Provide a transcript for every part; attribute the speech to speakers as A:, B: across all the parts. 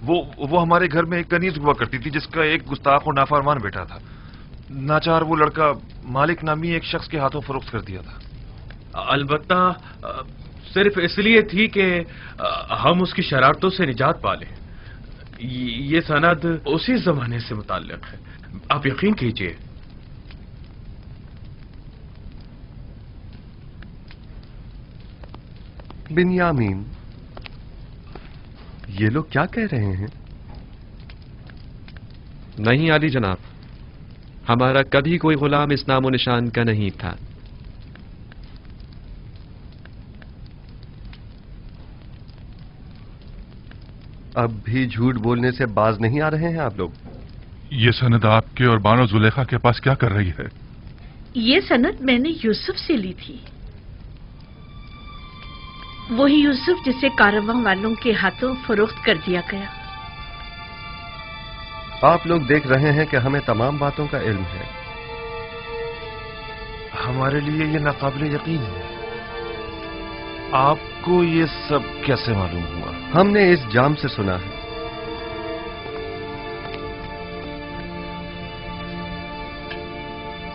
A: وہ ہمارے گھر میں ایک کنیز ہوا کرتی تھی جس کا ایک گستاخ اور نافرمان بیٹا تھا. ناچار وہ لڑکا مالک نامی ایک شخص کے ہاتھوں فروخت کر دیا تھا.
B: البتہ صرف اس لیے تھی کہ ہم اس کی شرارتوں سے نجات پالیں. یہ سند اسی زمانے سے متعلق ہے، آپ یقین کیجئے.
C: بنیامین، یہ لوگ کیا کہہ رہے ہیں؟
D: نہیں عالی جناب، ہمارا کبھی کوئی غلام اس نام و نشان کا نہیں تھا.
C: اب بھی جھوٹ بولنے سے باز نہیں آ رہے ہیں آپ لوگ؟
E: یہ سند آپ کے اور بانو زلیخا کے پاس کیا کر رہی ہے؟
F: یہ سند میں نے یوسف سے لی تھی، وہی یوسف جسے کارواں والوں کے ہاتھوں فروخت کر دیا گیا.
C: آپ لوگ دیکھ رہے ہیں کہ ہمیں تمام باتوں کا علم ہے.
A: ہمارے لیے یہ ناقابل یقین ہے. آپ کو یہ سب کیسے معلوم ہوا؟
C: ہم نے اس جام سے سنا ہے.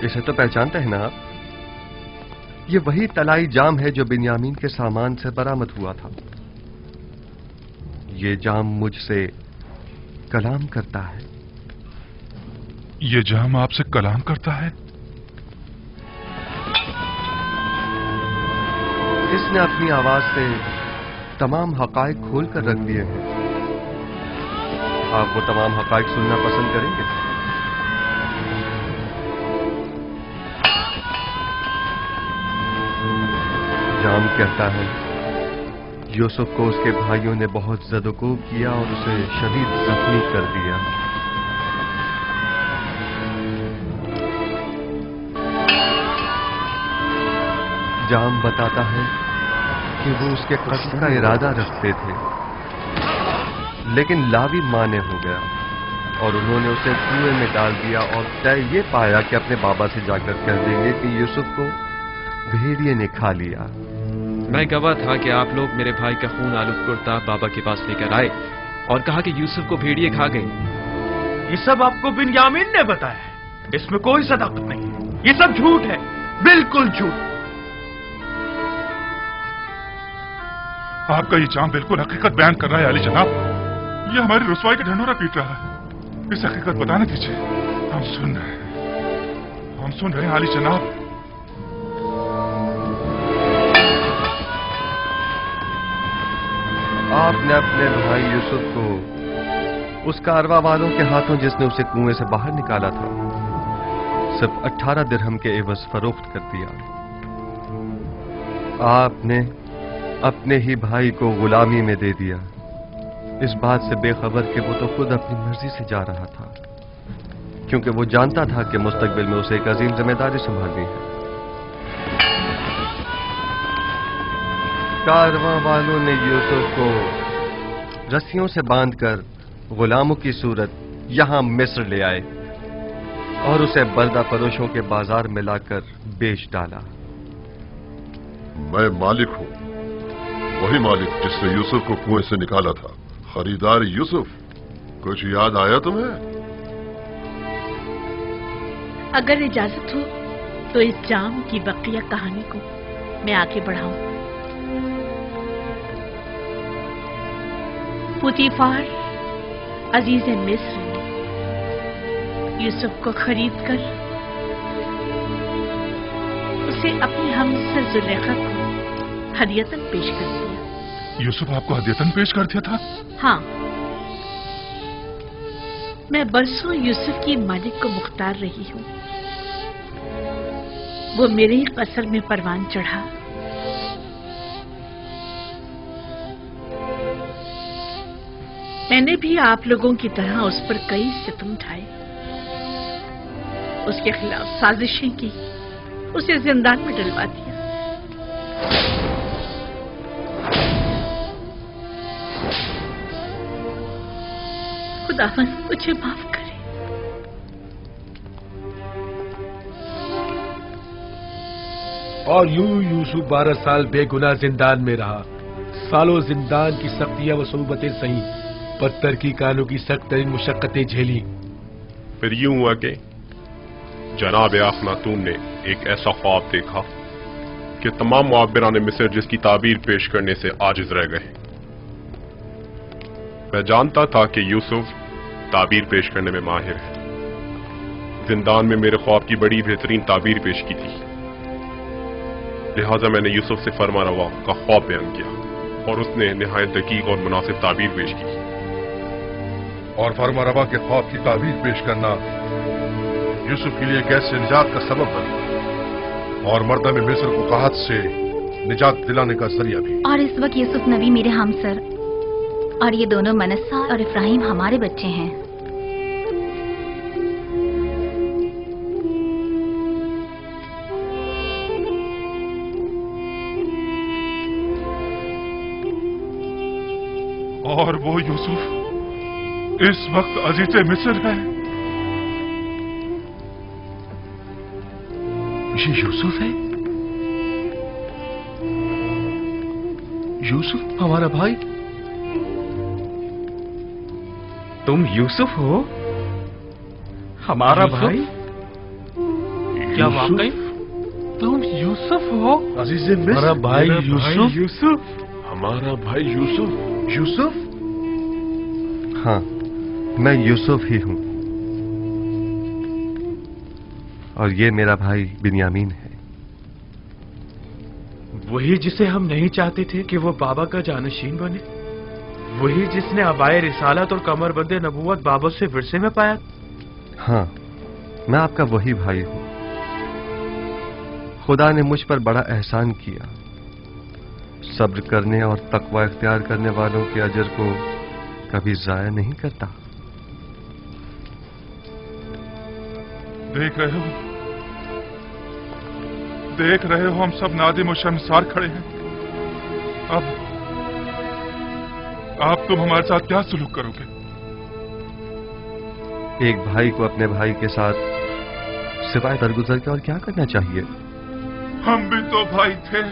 C: اسے تو پہچانتے ہیں نا آپ؟ یہ وہی طلائی جام ہے جو بنیامین کے سامان سے برآمد ہوا تھا. یہ جام مجھ سے کلام کرتا ہے.
E: یہ جام آپ سے کلام کرتا ہے؟
C: اس نے اپنی آواز سے تمام حقائق کھول کر رکھ دیے ہیں. آپ وہ تمام حقائق سننا پسند کریں گے؟ جام کہتا ہے یوسف کو اس کے بھائیوں نے بہت زد و کوب کیا اور اسے شدید زخمی کر دیا. جام بتاتا ہے کہ وہ اس کے قتل کا ارادہ رکھتے تھے، لیکن لاوی مانے ہو گیا اور انہوں نے اسے کنویں میں ڈال دیا اور طے یہ پایا کہ اپنے بابا سے جا کر کہہ دیں گے کہ یوسف کو بھیڑیے نے کھا لیا.
D: میں گواہ تھا کہ آپ لوگ میرے بھائی کا خون آلود کرتا بابا کے پاس لے کر آئے اور کہا کہ یوسف کو بھیڑیے کھا گئے.
B: یہ سب آپ کو بنیامین نے بتایا ہے، اس میں کوئی صداقت نہیں ہے. یہ سب جھوٹ ہے، بالکل جھوٹ.
E: آپ کا یہ جام بالکل حقیقت بیان کر رہا ہے علی جناب. یہ ہماری رسوائی کا ڈھنڈورا پیٹ رہا ہے. اس حقیقت بتانے دیجیے. ہم سن رہے ہیں علی جناب.
C: آپ نے اپنے بھائی یوسف کو اس کارواں والوں کے ہاتھوں جس نے اسے کنویں سے باہر نکالا تھا صرف 18 درہم کے عوض فروخت کر دیا. آپ نے اپنے ہی بھائی کو غلامی میں دے دیا، اس بات سے بے خبر کہ وہ تو خود اپنی مرضی سے جا رہا تھا، کیونکہ وہ جانتا تھا کہ مستقبل میں اسے ایک عظیم ذمہ داری سنبھالنی ہے. کارواں والوں نے یوسف کو رسیوں سے باندھ کر غلاموں کی صورت یہاں مصر لے آئے اور اسے بردہ فروشوں کے بازار میں لا کر بیچ ڈالا.
G: میں مالک ہوں، وہی مالک جس نے یوسف کو کنویں سے نکالا تھا. خریدار یوسف، کچھ یاد آیا تمہیں؟
F: اگر اجازت ہو تو اس جام کی بقیہ کہانی کو میں آگے بڑھاؤں. پوتیفار عزیز مصر نے یوسف کو خرید کر اسے اپنی ہمسر زلیخا کو ہدیتاً پیش کر دیا.
E: یوسف آپ کو ہدیتاً پیش کر دیا تھا؟
F: ہاں، میں برسوں یوسف کی مالک کو مختار رہی ہوں. وہ میرے ہی قصر میں پروان چڑھا. میں نے بھی آپ لوگوں کی طرح اس پر کئی ستم اٹھائے، اس کے خلاف سازشیں کی، اسے زندان میں ڈلوا دیا. خداوند مجھے معاف کرے.
H: اور یوں یوسف 12 سال بے گناہ زندان میں رہا. سالوں زندان کی سختیاں و صعوبتیں سہیں، पत्थर की कानों की सख्त तरीन मुशक्कतें झेली।
I: फिर यूं हुआ कि जनाब अखनातून ने एक ऐसा ख्वाब देखा कि तमाम मुआब्बिरान मिस्र जिसकी ताबीर पेश करने से आजिज रह गए। मैं जानता था कि यूसुफ ताबीर पेश करने में माहिर है। जिंदान में मेरे ख्वाब की बड़ी बेहतरीन ताबीर पेश की थी, लिहाजा मैंने यूसुफ से फरमा रवा का ख्वाब बयान किया और उसने निहायत दकीक और मुनासिब ताबीर पेश की।
G: और फरमा रवा के ख्वाब की ताबीर पेश करना यूसुफ के लिए कैसे निजात का सबब बना और मर्दम मिस्र को कहत से निजात दिलाने का जरिया भी।
J: और इस वक्त यूसुफ नबी मेरे हमसर और ये दोनों मनस्सा और इब्राहिम हमारे बच्चे हैं।
E: और वो यूसुफ इस वक्त अजीज मिस्र है।
H: ये यूसुफ है? यूसुफ हमारा भाई?
B: तुम यूसुफ हो? हमारा भाई? क्या वाकई तुम यूसुफ हो?
H: अजीज मिस्र, हमारा भाई यूसुफ?
B: यूसुफ?
G: हमारा भाई यूसुफ?
H: यूसुफ?
C: हाँ, मैं यूसुफ ही हूं और ये मेरा भाई बिन्यामीन है।
B: वही जिसे हम नहीं चाहते थे कि वो बाबा का जानशीन बने, वही जिसने अबाए रिसालत और कमरबंदे नबूवत बाबा से विरसे में पाया।
C: हाँ, मैं आपका वही भाई हूं। खुदा ने मुझ पर बड़ा एहसान किया। सब्र करने और तकवा इख्तियार करने वालों के अजर को कभी जाया नहीं करता।
E: देख रहे हो हम सब नादिम और शर्मसार खड़े हैं। अब तुम हमारे साथ क्या सुलूक करोगे?
C: एक भाई को अपने भाई के साथ सिवाय दरगुजर के और क्या करना चाहिए?
E: हम भी तो भाई थे,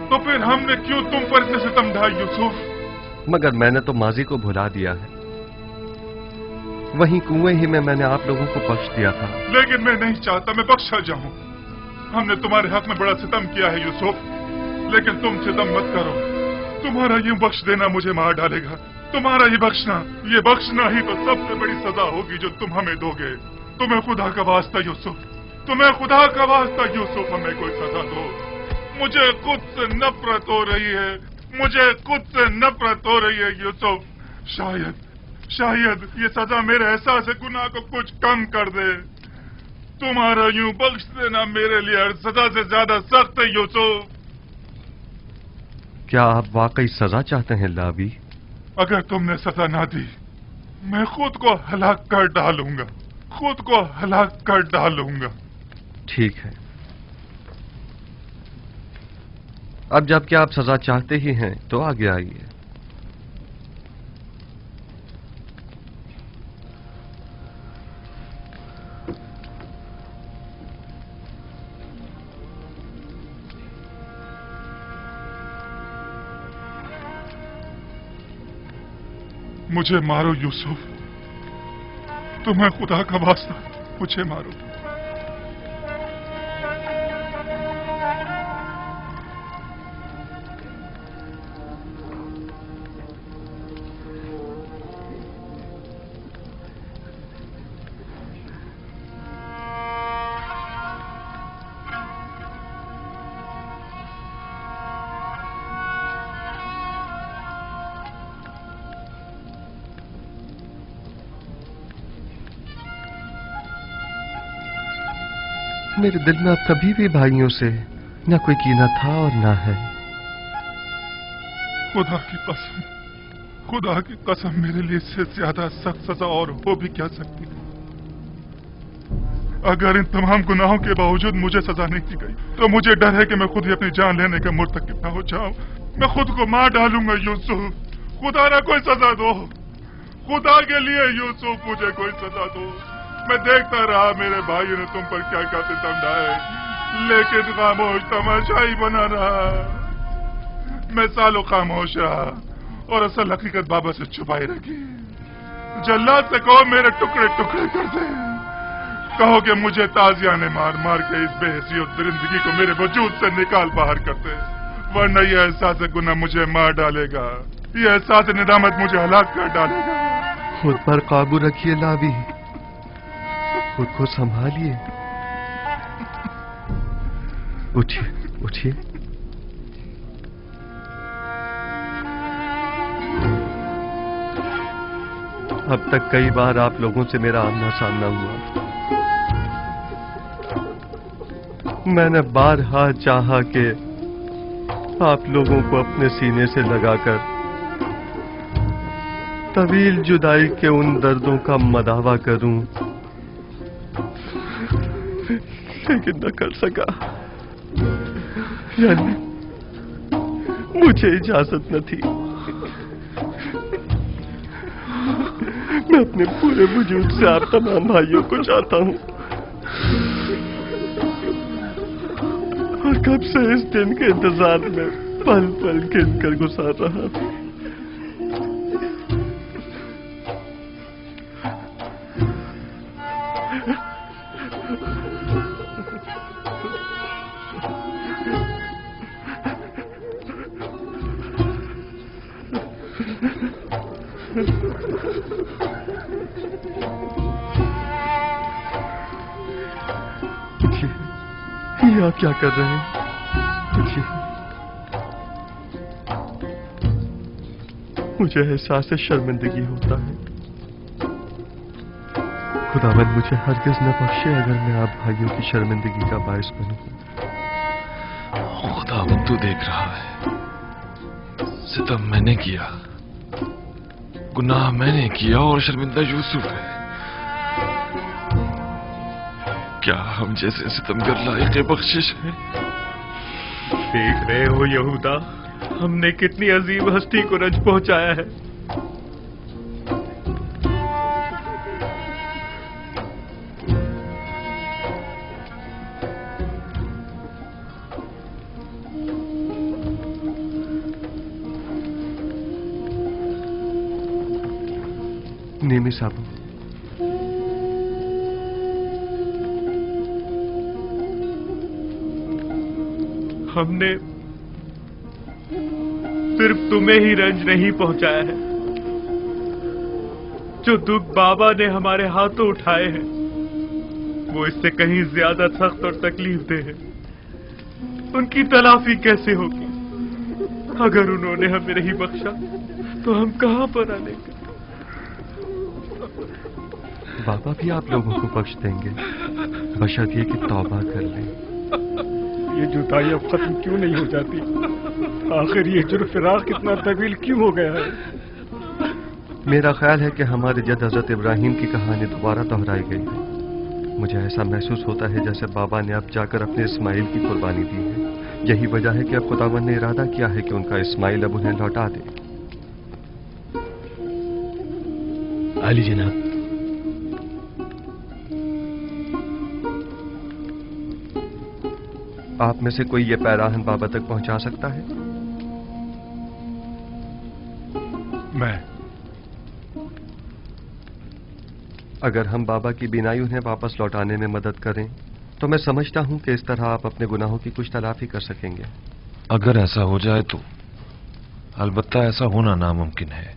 E: तो फिर हमने क्यों तुम पर इतने सितम ढाए यूसुफ?
C: मगर मैंने तो माजी को भुला दिया है। वहीं कुएं ही में मैंने आप लोगों को बख्श दिया था।
E: लेकिन मैं नहीं चाहता मैं बख्शा जाऊं। हमने तुम्हारे हक में बड़ा सितम किया है यूसुफ, लेकिन तुम सितम मत करो। तुम्हारा यूं बख्श देना मुझे मार डालेगा। तुम्हारा ये बख्शना ही तो सबसे बड़ी सजा होगी जो तुम हमें दोगे। तुम्हें खुदा का वास्ता यूसुफ, तुम्हें खुदा का वास्ता यूसुफ, हमें कोई सजा दो। मुझे खुद से नफरत हो रही है, मुझे खुद से नफरत हो रही है यूसुफ। शायद ये सजा मेरे एहसास गुनाह को कुछ कम कर दे। तुम्हारा यूं बख्श देना मेरे लिए हर सजा से ज्यादा सख्त है यूसुफ।
C: क्या आप वाकई सजा चाहते हैं लावी?
E: अगर तुमने सजा ना दी, मैं खुद को हलाक कर डालूंगा, खुद को हलाक कर डालूंगा।
C: ठीक है, अब जबकि आप सजा चाहते ही हैं तो आगे आइए।
E: मुझे मारो यूसुफ, तुम्हें खुदा का वास्ता मुझे मारो।
C: मेरे दिल में अब कभी भी भाइयों से न कोई कीना था और न है।
E: खुदा की कसम मेरे लिए इससे ज्यादा सख्त सजा और हो भी क्या सकती है। अगर इन तमाम गुनाहों के बावजूद मुझे सजा नहीं दी गई तो मुझे डर है कि मैं खुद ही अपनी जान लेने का मुर्तकिब न हो जाऊं। मैं खुद को मार डालूंगा यूसुफ। खुदा ना कोई सजा दो, खुदा के लिए यूसुफ मुझे कोई सजा दो। मैं देखता रहा मेरे भाइयों ने तुम पर क्या क्या सितम ढाए, लेकिन खामोश तमाशाई बना रहा। मैं सालों खामोश रहा और असल हकीकत बाबा से छुपाई रखी। जल्लाद से कहो मेरे टुकड़े टुकड़े कर दे। कहो कि मुझे ताजिया ने मार मार के इस बेहसियत दरिंदगी को मेरे वजूद से निकाल बाहर कर दे, वरना ये एहसास गुनाह मुझे मार डालेगा, ये एहसास निदामत मुझे हलाक कर डालेगा।
C: खुद पर काबू रखिए लावी, खुद को संभालिए। उठिए उठिए। अब तक कई बार आप लोगों से मेरा आमना सामना हुआ। मैंने बारहा चाहा कि आप लोगों को अपने सीने से लगाकर तवील जुदाई के उन दर्दों का मदावा करूं, लेकिन न कर सका। यानी मुझे इजाजत न थी। मैं अपने पूरे वजूद से आप तमाम भाइयों को चाहता हूं, और कब से इस दिन के इंतजार में पल पल गिन कर गुजार रहा हूं। ये आप क्या कर रहे हैं? मुझे एहसास शर्मिंदगी होता है। खुदावंद मुझे हरगिज न बख्शे अगर मैं आप भाइयों की शर्मिंदगी का बायस बनूं।
A: खुदावंद तू देख रहा है, सितम मैंने किया, गुनाह मैंने किया और शर्मिंदा यूसुफ है। क्या हम जैसे सितमगर लायक बख्शिश है?
B: देख रहे हो यहूदा, हमने कितनी अजीब हस्ती को रंज पहुंचाया है।
C: नेमी साहब,
B: हमने सिर्फ तुम्हें ही रंज नहीं पहुंचाया है, जो दुख बाबा ने हमारे हाथों उठाए हैं वो इससे कहीं ज्यादा सख्त और तकलीफ दे है। उनकी तलाफी कैसे होगी? अगर उन्होंने हमें नहीं बख्शा तो हम कहां पर आनेंगे?
C: बाबा भी आप लोगों को बख्श देंगे, बशर्ते कि तौबा कर लें।
K: ये जुदाई अब खत्म क्यों नहीं हो जाती? आखिर ये जुर्म-ए-फिराक कितना तवील क्यों हो गया है?
C: मेरा ख्याल है कि हमारे जद हजरत इब्राहिम की कहानी दोबारा दोहराई गई है। मुझे ऐसा महसूस होता है जैसे बाबा ने अब जाकर अपने इस्माइल की कुर्बानी दी है। यही वजह है कि अब खुदावंद ने इरादा किया है कि उनका इस्माइल अब उन्हें लौटा दे।
H: अली जनाब,
C: आप में से कोई ये पैराहन बाबा तक पहुंचा सकता है?
E: मैं।
C: अगर हम बाबा की बिनाई उन्हें वापस लौटाने में मदद करें तो मैं समझता हूं कि इस तरह आप अपने गुनाहों की कुछ तलाफी कर सकेंगे।
A: अगर ऐसा हो जाए तो अलबत्ता ऐसा होना नामुमकिन है।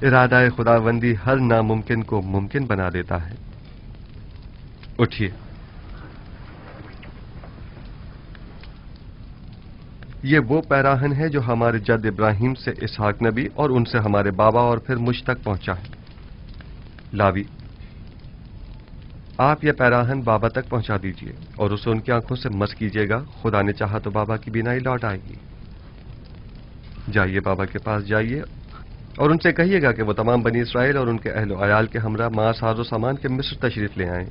C: इरादा खुदावंदी हर नामुमकिन को मुमकिन बना देता है। उठिए। ये वो पैराहन है जो हमारे जद इब्राहिम से इसहाक नबी और उनसे हमारे बाबा और फिर मुझ तक पहुंचा है। लावी, आप ये पैराहन बाबा तक पहुंचा दीजिए और उसे उनकी आंखों से मस कीजिएगा। खुदा ने चाहा तो बाबा की बिनाई लौट आएगी। जाइए, बाबा के पास जाइए और उनसे कहिएगा कि वो तमाम बनी इसराइल और उनके अहलो अयाल के हमरा मां साजो सामान के मिस्र तशरीफ ले आए।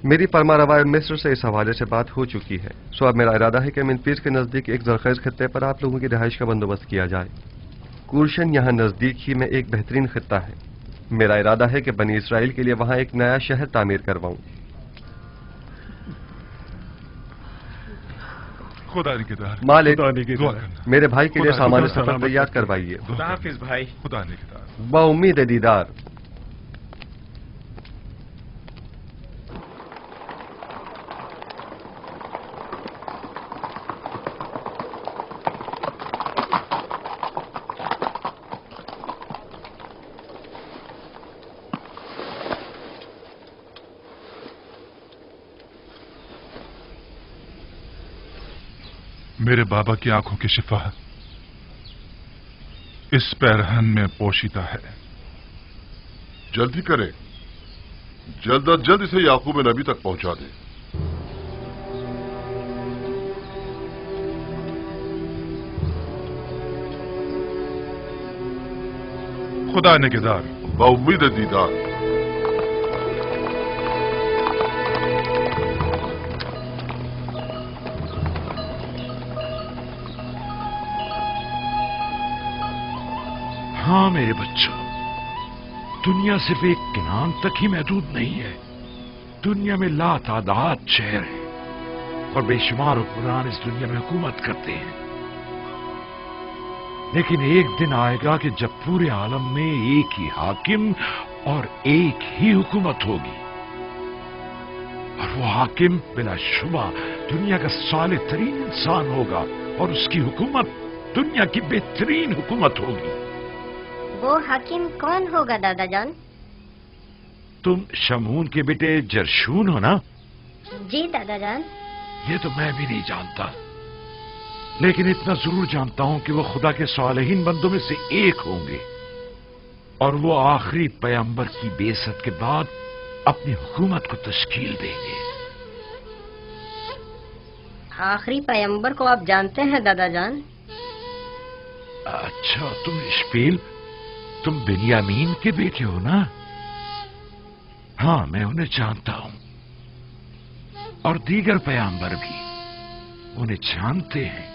C: मेरी फरमारवाए मिस्र से इस हवाले से बात हो चुकी है। सो अब मेरा इरादा है कि मिनपीस के नजदीक एक जरखेज खत्ते पर आप लोगों की रिहाइश का बंदोबस्त किया जाए। कूरशन यहाँ नजदीक ही में एक बेहतरीन खत्ता है। मेरा इरादा है कि बनी इसराइल के लिए वहां एक नया शहर तामीर करवाऊं।
E: खुदा निगहदार।
C: मालिक,
K: खुदा निगहदार।
E: दुआ करना।
C: मेरे भाई के लिए
E: खुदा
C: सामान
E: खुदा
C: सफर
E: सलामत
C: तैयार
E: रखे।
C: करवाइए।
E: दुआ
B: हाफिज भाई।
E: खुदा निगहदार।
C: बाउम्मीद है दीदार।
E: मेरे बाबा की आंखों की शिफा इस पैरहन में पोशीदा है।
G: जल्दी करें, जल्द अज जल्द इसे याकूब नबी तक पहुंचा दें।
E: खुदा निगहदार।
G: बाउम्मीद दीदार।
L: हाँ मेरे बच्चों, दुनिया सिर्फ एक किनान तक ही महदूद नहीं है। दुनिया में लातादाद शहर हैं और बेशुमार हुक्मरान इस दुनिया में हुकूमत करते हैं। लेकिन एक दिन आएगा कि जब पूरे आलम में एक ही हाकिम और एक ही हुकूमत होगी, और वो हाकिम बिलाशुबा दुनिया का साले तरीन इंसान होगा और उसकी हुकूमत दुनिया की बेहतरीन हुकूमत होगी।
M: वो हाकिम कौन होगा दादा जान?
L: तुम शमून के बेटे जरशून हो ना?
M: जी दादा जान।
L: ये तो मैं भी नहीं जानता, लेकिन इतना जरूर जानता हूं कि वो खुदा के सालेहीन बंदों में से एक होंगे और वो आखिरी पैगंबर की बेइज्जत के बाद अपनी हुकूमत को तश्कील देंगे।
M: आखिरी पैगंबर को आप जानते हैं दादा जान?
L: अच्छा, तुम इश्माइल, तुम बिन्यामीन के बेटे हो ना? हाँ, मैं उन्हें जानता हूं और दीगर पैगंबर भी उन्हें जानते हैं।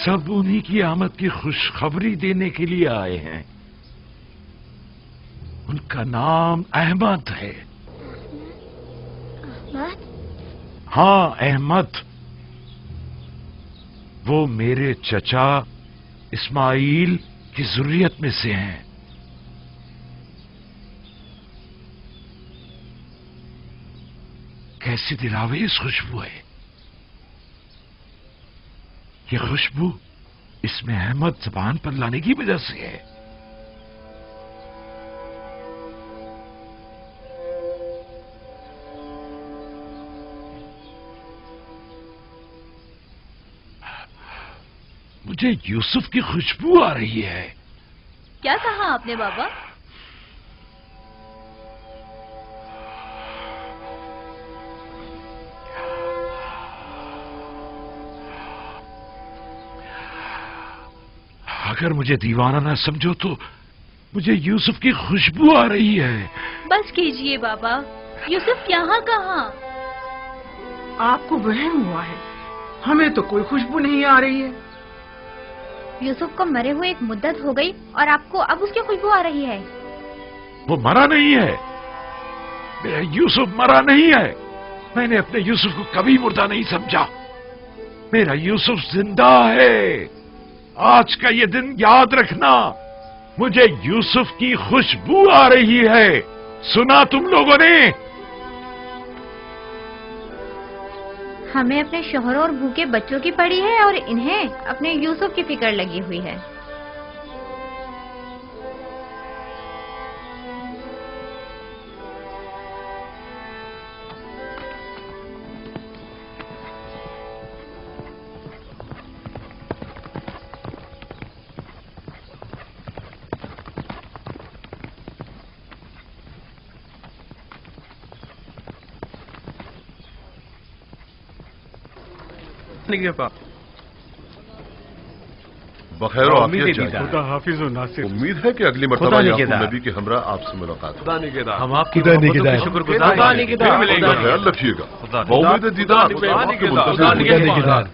L: सब उन्हीं की आमद की खुशखबरी देने के लिए आए हैं। उनका नाम अहमद है।
M: अहमद?
L: हाँ, अहमद। वो मेरे चचा इस्माइल की जुर्रियत में से हैं। कैसी दिलावेज खुशबू है ये खुशबू, इसमें अहमद जबान पर लाने की वजह से है। मुझे यूसुफ की खुशबू आ रही है।
J: क्या कहा आपने बाबा?
L: अगर मुझे दीवाना ना समझो तो मुझे यूसुफ की खुशबू आ रही है।
J: बस कीजिए बाबा, यूसुफ यहाँ कहाँ?
N: आपको वहम हुआ है, हमें तो कोई खुशबू नहीं आ रही है।
J: यूसुफ को मरे हुए एक मुद्दत हो गई और आपको अब उसकी खुशबू आ रही है।
L: वो मरा नहीं है, मेरा यूसुफ मरा नहीं है। मैंने अपने यूसुफ को कभी मुर्दा नहीं समझा। मेरा यूसुफ जिंदा है। आज का ये दिन याद रखना, मुझे यूसुफ की खुशबू आ रही है। सुना तुम लोगों ने?
J: हमें अपने शोहरों और भूखे बच्चों की पड़ी है और इन्हें अपने यूसुफ की फिक्र लगी हुई है।
G: बखैर और आफियत जाए।
K: खुदा हाफिज और नासिर।
G: उम्मीद है कि अगली मर्तबा याकूब नबी के हमरा आपसे मुलाकात हो।
B: हम आपकी
H: खुदा निगहदार।
B: शुक्रगुजार
G: अपना ख्याल रखिएगा। बाउम्मीद दीदार।
H: खुदा निगहदार।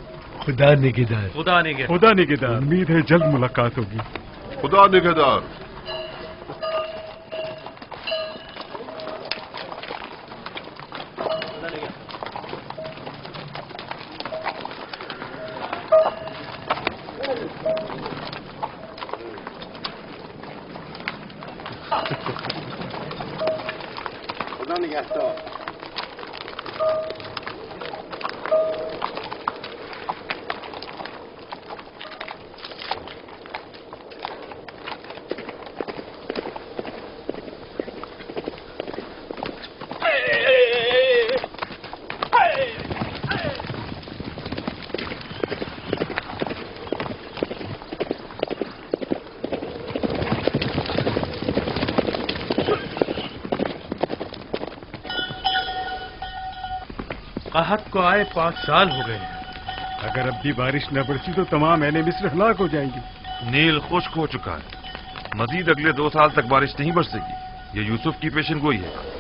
H: खुदा निगहदार।
K: खुदा निगहदार। उम्मीद है जल्द मुलाकात होगी।
G: खुदा निगहदार।
B: आहत को आए 5 साल हो गए।
K: अगर अब भी बारिश न बरसी तो तमाम अहले मिस्र हलाक हो जाएंगी।
A: नील खुश्क हो चुका है, मजीद अगले 2 साल तक बारिश नहीं बरसेगी। ये यूसुफ की पेशन गोई है।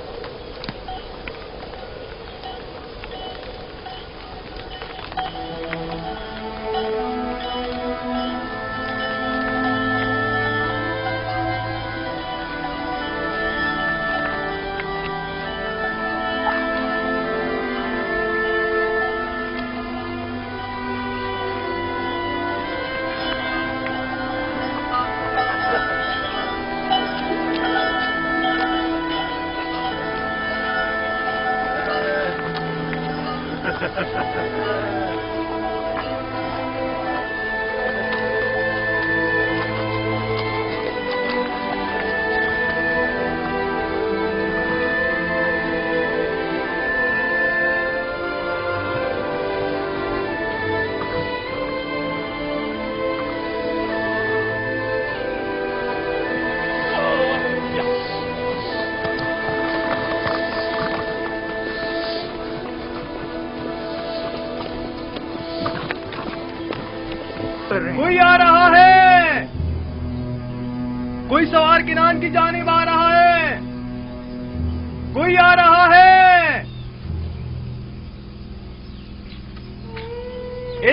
O: कोई आ रहा है, कोई सवार किनान की जानिब आ रहा है, कोई आ रहा है।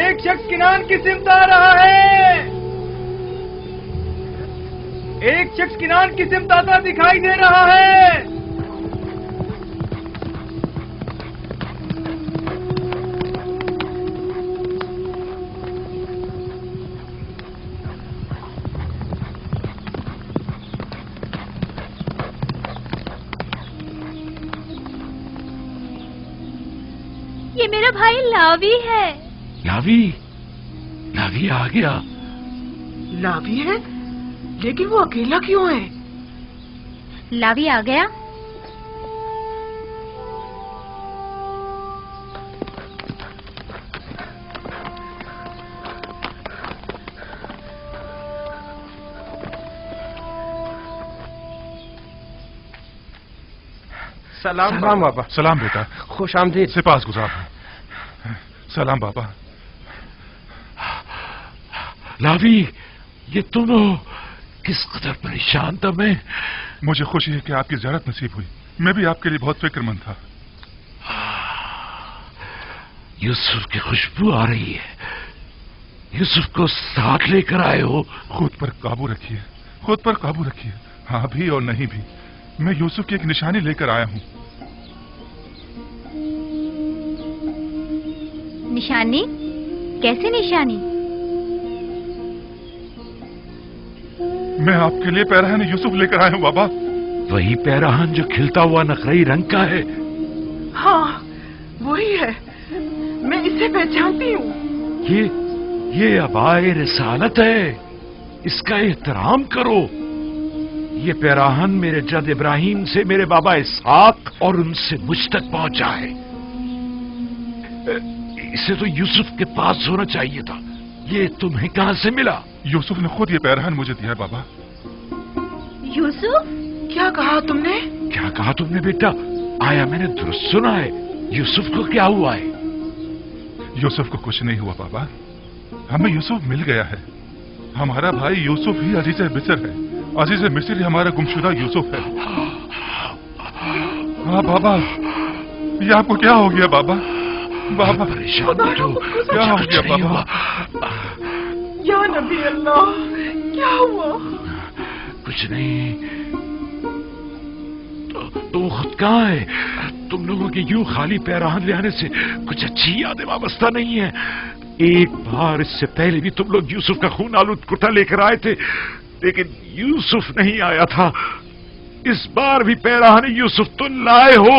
O: एक शख्स किनान की सिमत आ रहा है, एक शख्स किनान की सिमत आता दिखाई दे रहा है।
J: ये मेरा भाई लावी है।
L: लावी? लावी आ गया?
N: लावी है, लेकिन वो अकेला क्यों है?
J: लावी आ गया?
E: सलाम बाबा। सलाम बेटा।
C: खुश आमदीद।
E: सिपास गुजार। सलाम बाबा।
L: लावी, ये तुम हो? किस कदर परेशान था मैं।
E: मुझे खुशी है कि आपकी ज़ियारत नसीब हुई। मैं भी आपके लिए बहुत फिक्रमंद था।
L: यूसुफ की खुशबू आ रही है। यूसुफ को साथ लेकर आए हो?
E: खुद पर काबू रखिए, खुद पर काबू रखिए। हाँ भी और नहीं भी, मैं यूसुफ की एक निशानी लेकर आया हूँ।
J: निशानी? कैसी निशानी?
E: मैं आपके लिए पैराहन यूसुफ लेकर आया हूँ बाबा।
L: वही पैराहन जो खिलता हुआ नखरई रंग का है?
N: हाँ, वही है। मैं इसे पहचानती हूँ।
L: ये अबाए रिसालत है, इसका एहतराम करो। ये पैराहन मेरे जद इब्राहिम से मेरे बाबा इसहाक और उनसे मुझ तक पहुंचा है। इसे तो यूसुफ के पास होना चाहिए था। ये तुम्हें कहां से मिला?
E: यूसुफ ने खुद ये पैराहन मुझे दिया है बाबा।
J: यूसुफ?
N: क्या कहा तुमने?
L: क्या कहा तुमने बेटा? आया मैंने दुरुस्त सुना है? यूसुफ को क्या हुआ है?
E: यूसुफ को कुछ नहीं हुआ बाबा, हमें यूसुफ मिल गया है। हमारा भाई यूसुफ ही अजीज मिस्र है। अजीज मिस्र हमारा गुमशुदा यूसुफ है। हाँ बाबा, ये आपको क्या हो गया बाबा? बाबा
L: परेशान मत हो।
E: क्या हो गया बाबा?
N: या नबी अल्लाह, क्या हुआ?
L: कुछ नहीं। तुम खुद कहाँ है? तुम लोगों के यूं खाली पैराहन ले आने से कुछ अच्छी यादें वाबस्ता नहीं है। एक बार इससे पहले भी तुम लोग यूसुफ का खून आलूद कुर्ता लेकर आए थे, लेकिन यूसुफ नहीं आया था। इस बार भी पैराहन यूसुफ तो लाए हो,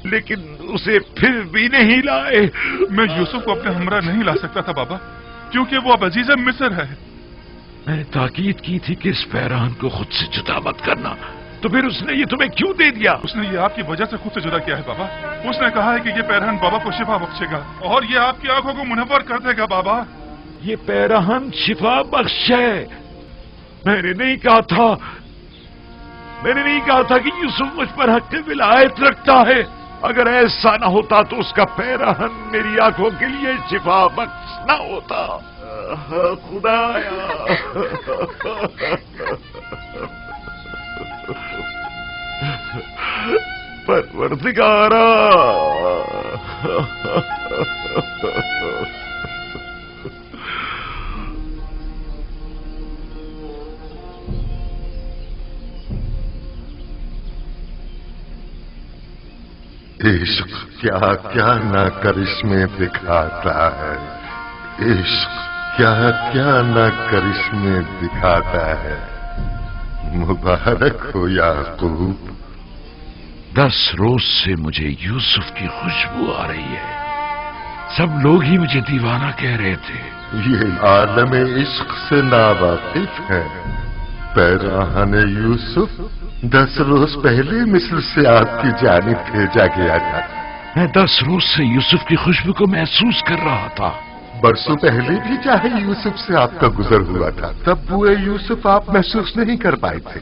L: लेकिन उसे फिर भी नहीं लाए।
E: मैं यूसुफ को अपने हमरा नहीं ला सकता था बाबा, क्योंकि वो अब अजीज मिस्र है।
L: मैंने ताकीद की थी कि इस पैराहन को खुद से जुदा मत करना, तो फिर उसने ये तुम्हें क्यों दे दिया?
E: उसने ये आपकी वजह से खुद से जुदा किया है बाबा। उसने कहा है कि ये पैराहन बाबा को शिफा बख्शेगा और ये आपकी आंखों को मुनव्वर कर देगा बाबा।
L: ये पैराहन शिफा बख्श है। मैंने नहीं कहा था कि यूसुफ मुझ पर हक विलायत रखता है। اگر ایسا نہ ہوتا تو اس کا پیرہن میری آنکھوں کے لیے شفا بخش نہ ہوتا. خدایا پروردگارا
P: عشق کیا کیا نہ کرشمے دکھاتا ہے. عشق کیا کیا نہ کرشمے دکھاتا ہے. مبارک ہو یعقوب.
L: 10 روز سے مجھے یوسف کی خوشبو آ رہی ہے. سب لوگ ہی مجھے دیوانہ کہہ رہے تھے.
P: یہ عالم عشق سے ناواقف ہے. پیراہن یوسف 10 روز پہلے مصر سے آپ کی جانب بھیجا گیا تھا.
L: میں 10 روز سے یوسف کی خوشبو کو محسوس کر رہا تھا.
P: برسوں پہلے بھی چاہے یوسف سے آپ کا گزر ہوا تھا, تب بوئے یوسف آپ محسوس نہیں کر پائے تھے.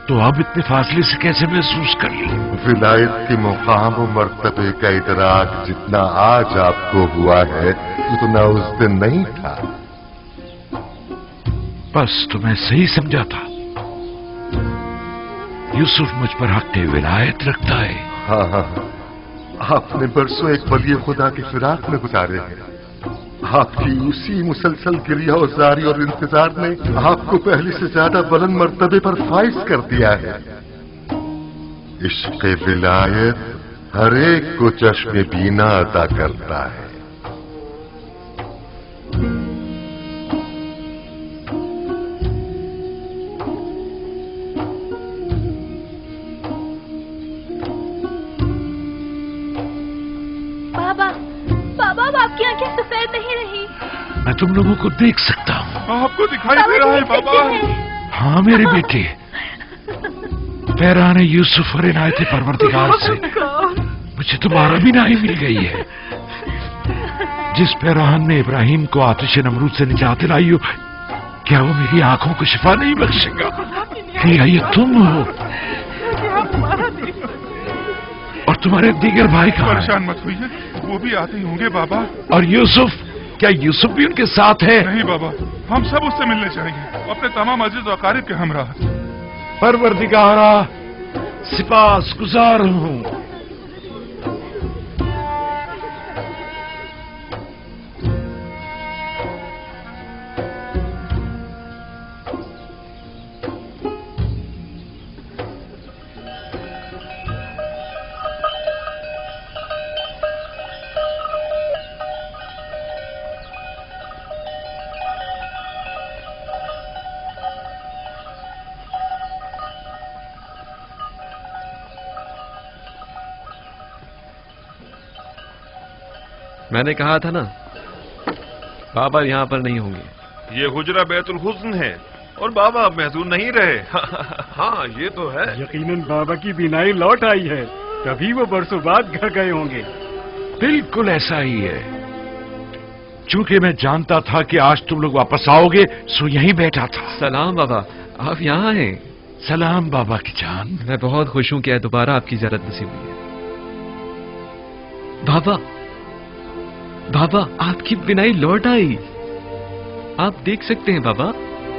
L: تو آپ اتنے فاصلے سے کیسے محسوس کر لی؟
P: ولایت کے مقام و مرتبے کا ادراک جتنا آج آپ کو ہوا ہے اتنا اس دن نہیں تھا.
L: بس تو میں صحیح سمجھا تھا. یوسف مجھ پر حق ولایت رکھتا ہے.
P: ہاں, آپ نے برسوں ایک ولی خدا کے فراق میں گزارے ہیں. آپ کی اسی مسلسل گریہ وزاری اور انتظار نے آپ کو پہلے سے زیادہ بلند مرتبے پر فائز کر دیا ہے. عشق ولایت ہر ایک کو چشم بینا عطا کرتا ہے.
F: آپ کی آنکھیں سفید نہیں رہی.
L: میں تم لوگوں کو دیکھ سکتا ہوں.
E: آپ کو دکھائی دے رہا ہے بابا.
L: ہاں میرے بیٹے, پیراہن یوسف اور عنایت پروردگار سے مجھے تمہارا بھی نائی مل گئی ہے. جس پیراہن نے ابراہیم کو آتش نمرود سے نجات دلائی ہو, کیا وہ میری آنکھوں کو شفا نہیں بخشے گا؟ کیا یہ تم ہو؟ اور تمہارے دیگر بھائی کہاں ہیں؟
E: پریشان مت ہوئیے, وہ بھی آتے ہی ہوں گے بابا.
L: اور یوسف, کیا یوسف بھی ان کے ساتھ ہے؟
E: نہیں بابا, ہم سب اس سے ملنے چاہیں گے, اپنے تمام عزیز و اقارب کے ہمراہ.
L: پروردگارا سپاس گزار ہوں.
D: میں نے کہا تھا نا, بابا یہاں پر نہیں ہوں گے.
A: یہ حجرہ بیت الحسن ہے اور بابا اب محظوظ نہیں رہے. ہاں یہ تو ہے.
K: یقیناً بابا کی بینائی لوٹ آئی ہے, تبھی وہ برسوں بعد گھر گئے ہوں گے.
L: بالکل ایسا ہی ہے. چونکہ میں جانتا تھا کہ آج تم لوگ واپس آؤ گے, سو یہیں بیٹھا تھا.
D: سلام بابا, آپ یہاں ہیں؟
L: سلام بابا کی جان.
D: میں بہت خوش ہوں کہ دوبارہ آپ کی زیارت نصیب ہوئی ہے. بابا آپ کی بینائی لوٹ آئی. آپ دیکھ سکتے ہیں بابا.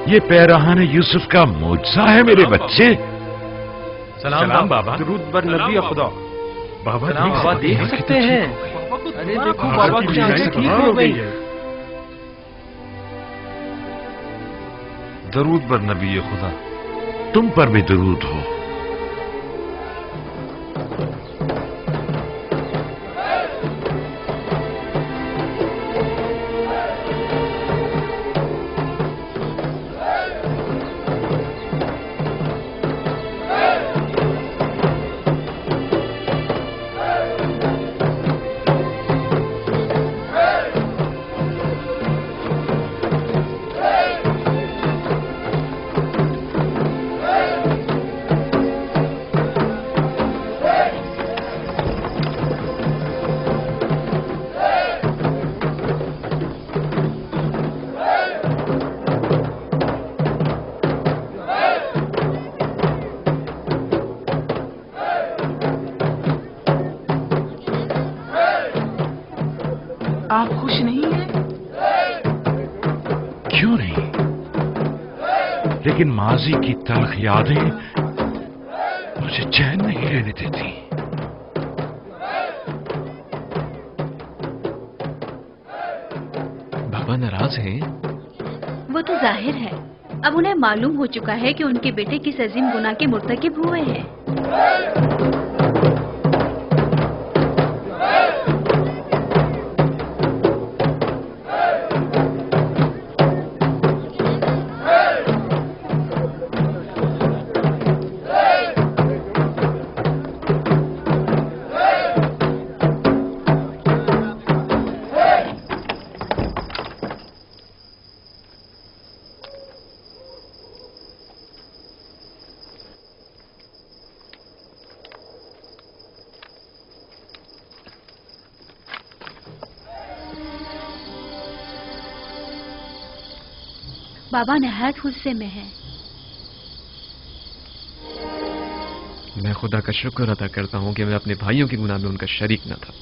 L: یہ پیراہن یوسف کا معجزہ ہے میرے بچے.
B: سلام بابا.
K: درود بر نبی خدا.
B: بابا دیکھ سکتے ہیں.
K: ارے دیکھو بابا کی آنکھیں ٹھیک ہو گئی ہے.
A: درود بر نبی خدا.
L: تم پر بھی درود ہو.
N: नहीं है?
L: क्यों नहीं? लेकिन माजी की तलख यादें मुझे चैन नहीं लेने देती।
D: बाबा नाराज हैं?
F: वो तो जाहिर है। अब उन्हें मालूम हो चुका है कि उनके बेटे किस अजीम गुनाह के मुर्तकिब हुए हैं। बाबा नहायत गुस्से में है।
D: मैं खुदा का शुक्र अदा करता हूँ कि मैं अपने भाइयों के गुनाह में उनका शरीक न था।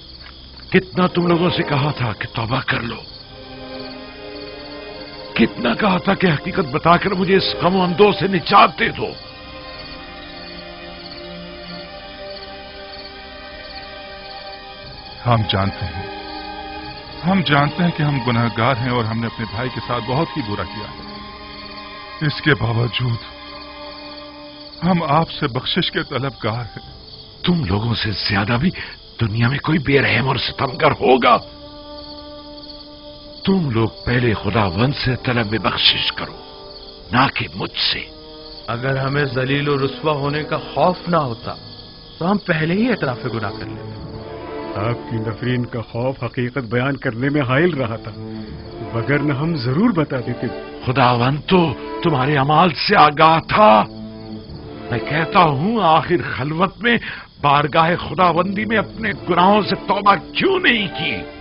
L: कितना तुम लोगों से कहा था कि तौबा कर लो, कितना कहा था कि हकीकत बताकर मुझे इस गम अंदों से निजात दे दो।
E: हम जानते हैं कि हम गुनहगार हैं और हमने अपने भाई के साथ बहुत ही बुरा किया है। इसके बावजूद हम आपसे बख्शिश के तलबगार हैं।
L: तुम लोगों से ज्यादा भी दुनिया में कोई बेरहम और सितमगर होगा। तुम लोग पहले खुदावंद से तलब बख्शिश करो, ना कि मुझसे।
B: अगर हमें जलील और रुस्वा होने का खौफ ना होता तो हम पहले ही एतराफ गुनाह कर लेते।
K: आपकी नफरीन का खौफ हकीकत बयान करने में हाइल रहा था, मगर न हम जरूर बता देते।
L: खुदावंद तो तुम्हारे अमाल से आगाह था। मैं कहता हूं, आखिर खलवत में बारगाह खुदाबंदी में अपने गुनाहों से तौबा क्यों नहीं की?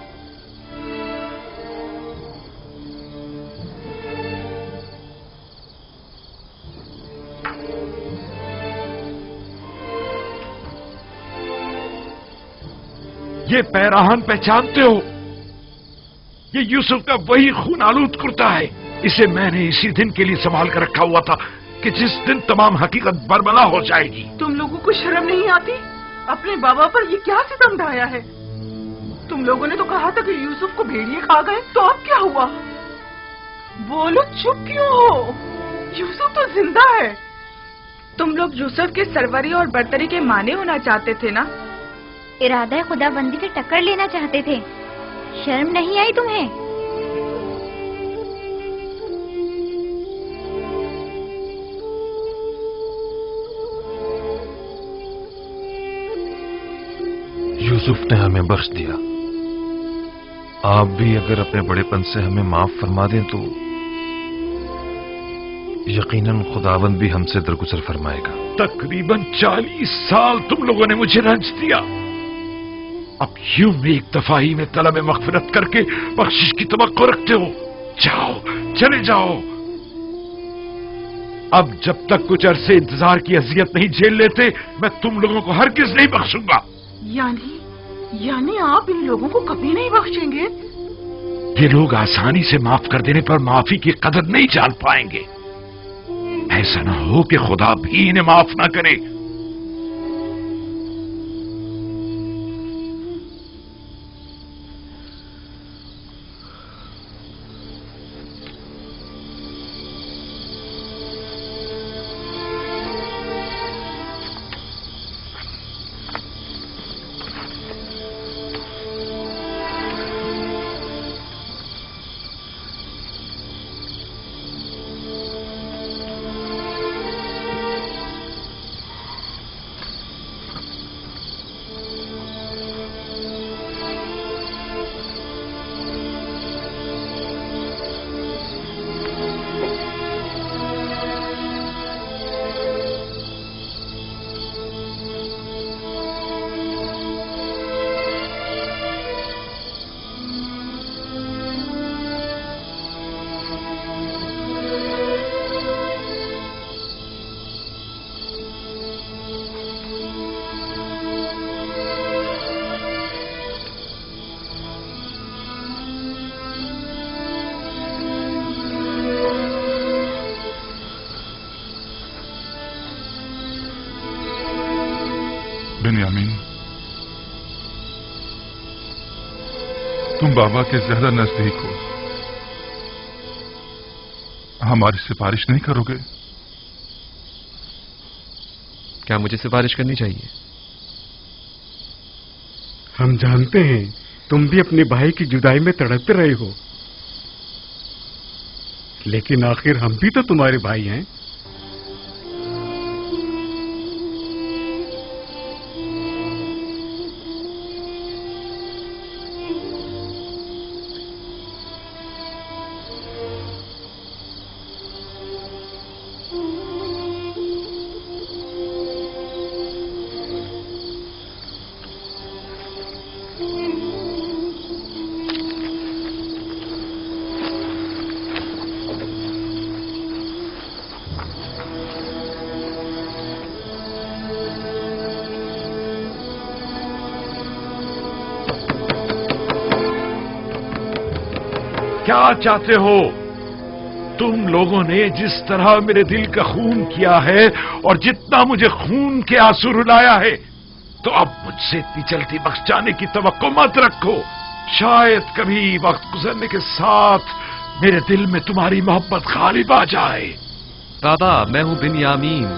L: ये पैराहन पहचानते हो? ये यूसुफ का वही खून आलूद कुर्ता है। इसे मैंने इसी दिन के लिए संभाल कर रखा हुआ था कि जिस दिन तमाम हकीकत बरमला हो जाएगी।
N: तुम लोगों को शर्म नहीं आती? अपने बाबा पर ये क्या सितम ढाया है? तुम लोगों ने तो कहा था कि यूसुफ को भेड़िए खा गए, तो अब क्या हुआ? बोलो, चुप क्यों हो? यूसुफ तो जिंदा है। तुम लोग यूसुफ के सरवरी और बरतरी के माने होना चाहते थे ना?
J: इरादा खुदाबंदी से टक्कर लेना चाहते थे। शर्म नहीं आई तुम्हें?
A: यूसुफ ने हमें बख्श दिया। आप भी अगर अपने बड़ेपन से हमें माफ फरमा दें तो यकीनन खुदावंद भी हमसे दरगुजर फरमाएगा।
L: तकरीबन 40 साल तुम लोगों ने मुझे रंज दिया। अब यूं में एक दफा ही में तलब मगफिरत करके बख्शिश की तवक्को रखते हो? जाओ, चले जाओ। अब जब तक कुछ अरसे इंतजार की अजियत नहीं झेल लेते, मैं तुम लोगों को हरगिज नहीं बख्शूंगा।
N: यानी आप इन लोगों को कभी नहीं बख्शेंगे?
L: ये लोग आसानी से माफ कर देने पर माफी की कदर नहीं जान पाएंगे। ऐसा ना हो कि खुदा भी इन्हें माफ ना करे।
E: बाबा के ज्यादा नजदीक हो, हमारी सिफारिश नहीं करोगे?
D: क्या मुझे सिफारिश करनी चाहिए?
K: हम जानते हैं तुम भी अपने भाई की जुदाई में तड़पते रहे हो, लेकिन आखिर हम भी तो तुम्हारे भाई हैं।
L: क्या चाहते हो? तुम लोगों ने जिस तरह मेरे दिल का खून किया है और जितना मुझे खून के आंसू रुलाया है, तो अब मुझसे इतनी जल्दी बख्श जाने की तवक्को मत रखो। शायद कभी वक्त गुजरने के साथ मेरे दिल में तुम्हारी मोहब्बत गालिब आ जाए।
D: बाबा, मैं हूं बिन्यामीन।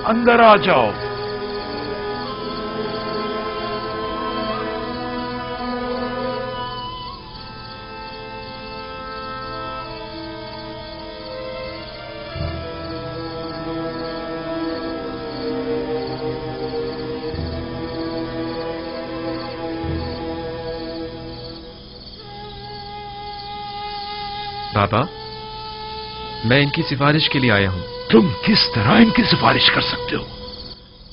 L: अंदर आ जाओ।
D: बाबा, मैं इनकी सिफारिश के लिए आया हूं।
L: तुम किस तरह इनकी सिफारिश कर सकते हो?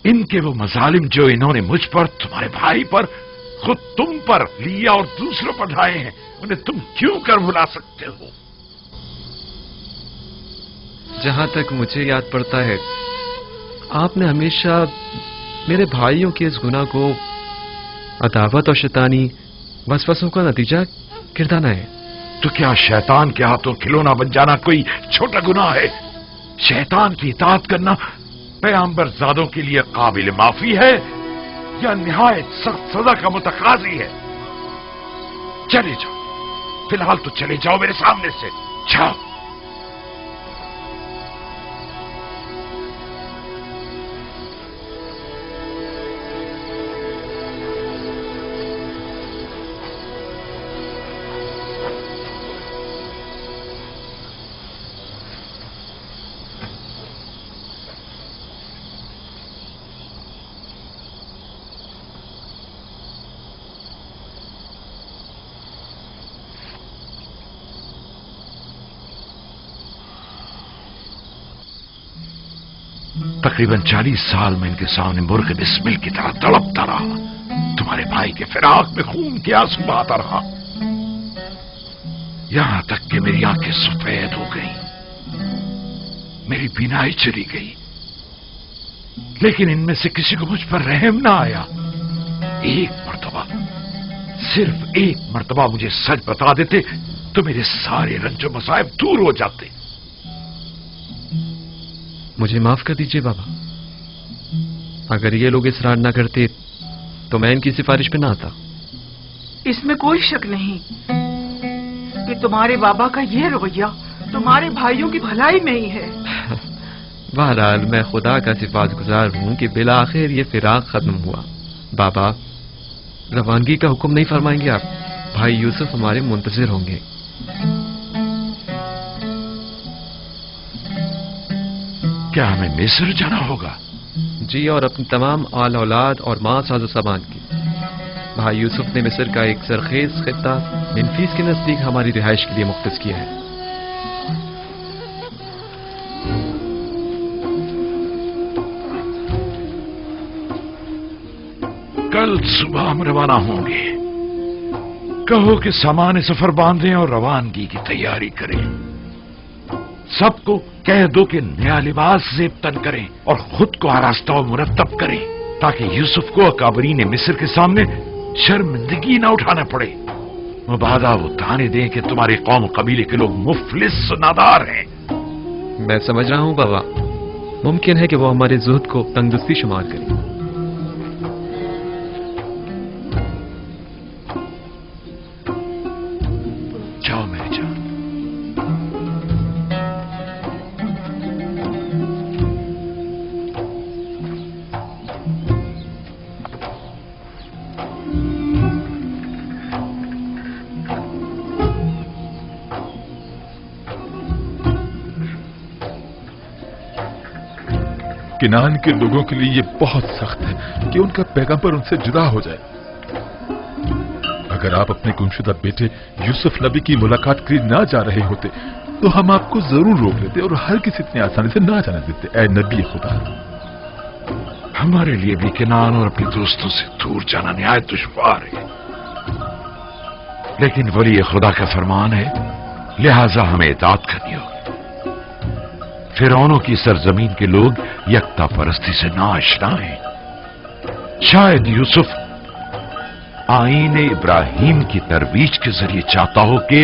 L: इनके वो मजालिम जो इन्होंने मुझ पर, तुम्हारे भाई पर, खुद तुम पर लिया और दूसरों पर ढाए हैं, उन्हें तुम क्यों कर भुला सकते हो?
D: जहां तक मुझे याद पड़ता है, आपने हमेशा मेरे भाइयों के इस गुनाह को अदावत और शैतानी वसवसों का नतीजा गिरदाना है।
L: तो क्या शैतान के हाथों खिलौना बन जाना कोई छोटा गुनाह है? शैतान की इताअत करना पैगंबर ज़ादों के लिए काबिल माफी है या निहायत सख्त सजा का मुतकाजी है? चले जाओ, फिलहाल तो चले जाओ मेरे सामने से। जाओ। तकरीबन 40 साल में इनके सामने मुर्ग बिस्मिल की तरह तड़पता रहा। तुम्हारे भाई के फिराक में खून के आंसू बहाता रहा, यहां तक कि मेरी आंखें सफेद हो गई, मेरी बीनाई चली गई, लेकिन इनमें से किसी को मुझ पर रहम ना आया। एक मर्तबा, सिर्फ एक मर्तबा मुझे सच बता देते तो मेरे सारे रंजो मसाइब दूर हो जाते।
D: मुझे माफ कर दीजिए बाबा। अगर ये लोग इसरार ना करते तो मैं इनकी सिफारिश पे ना आता।
N: इसमें कोई शक नहीं कि तुम्हारे बाबा का ये रवैया तुम्हारे भाइयों की भलाई में ही है।
D: बहरहाल मैं खुदा का सिफातगुजार हूं कि बिला आखिर ये फिराक खत्म हुआ। बाबा, रवानगी का हुक्म नहीं फरमाएंगे आप? भाई यूसुफ हमारे मुंतजिर होंगे।
L: क्या हमें मिस्र जाना होगा?
D: जी, और अपनी तमाम आल औलाद और मां साजो सामान की। भाई यूसुफ ने मिस्र का एक सरखेज खित्ता मेम्फिस के नजदीक हमारी रिहाइश के लिए मुख्तस किया है।
L: कल सुबह हम रवाना होंगे। कहो कि सामान सफर बांधें और रवानगी की तैयारी करें। सबको कह दो कि नया लिबास जेब तन करें और खुद को आरास्ता और मुरतब करें, ताकि यूसुफ को अकाबरीन मिस्र के सामने शर्मिंदगी न उठाना पड़े। मुबादा वो ताने दें कि तुम्हारे कौम कबीले के लोग मुफलिस नादार हैं।
D: मैं समझ रहा हूं बाबा, मुमकिन है कि वो हमारे जुहद को तंगदस्ती शुमार करें।
L: जाओ मेरी जान।
E: किनान के लोगों के लिए ये बहुत सख्त है कि उनका पैगंबर उनसे जुदा हो जाए। अगर आप अपने गुमशुदा बेटे यूसुफ नबी की मुलाकात के लिए ना जा रहे होते तो हम आपको जरूर रोक लेते और हर किसी इतनी आसानी से ना जाने देते। ऐ नबी खुदा,
L: हमारे लिए भी किनान और अपने दोस्तों से दूर जाना निहायत दुश्वार है, लेकिन वली खुदा का फरमान है, लिहाजा हमें इताअत करनी होगी। फिरौनों की सरजमीन के लोग यकता परस्ती से नाआशना हैं। शायद यूसुफ आईन इब्राहिम की तरवीज के जरिए चाहता हो कि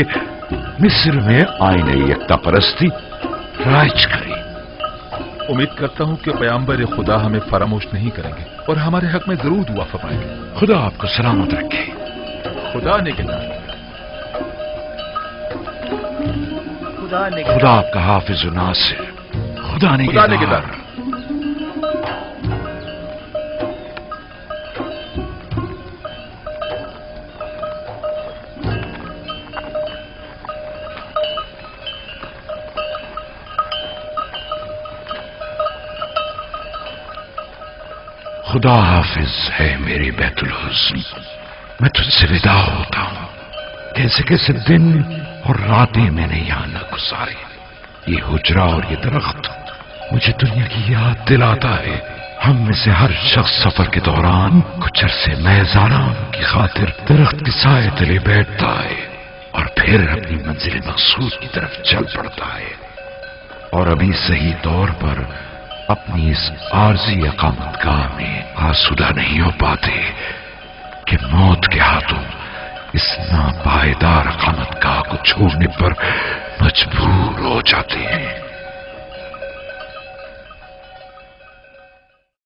L: मिस्र में आईन यकता परस्ती राज करे।
E: उम्मीद करता हूं कि पैगंबर खुदा हमें फरामोश नहीं करेंगे और हमारे हक में जरूर दुआ फरमाएंगे।
L: खुदा आपको सलामत रखे।
E: खुदा निगहबान।
L: खुदा आपका हाफिज व नासिर। खुदा निगहबान। खुदा हाफिज है मेरी बैतुल हुस्न। मैं तुझसे विदा होता हूं। कैसे कैसे दिन और रातें मैंने यहां न गुजारी। ये हुजरा और ये दरख्त मुझे दुनिया की याद दिलाता है। हम में से हर शख्स सफर के दौरान कुछ अरसे महज आराम की खातिर दरख्त के साए तले बैठता है और फिर अपनी मंजिल मकसूद की तरफ चल पड़ता है। और अभी सही तौर पर अपनी इस आरजी अकामतगाह में आसूदा नहीं हो पाते कि मौत के हाथों इस नापायदार अकामतगाह को छोड़ने पर मजबूर हो जाते हैं।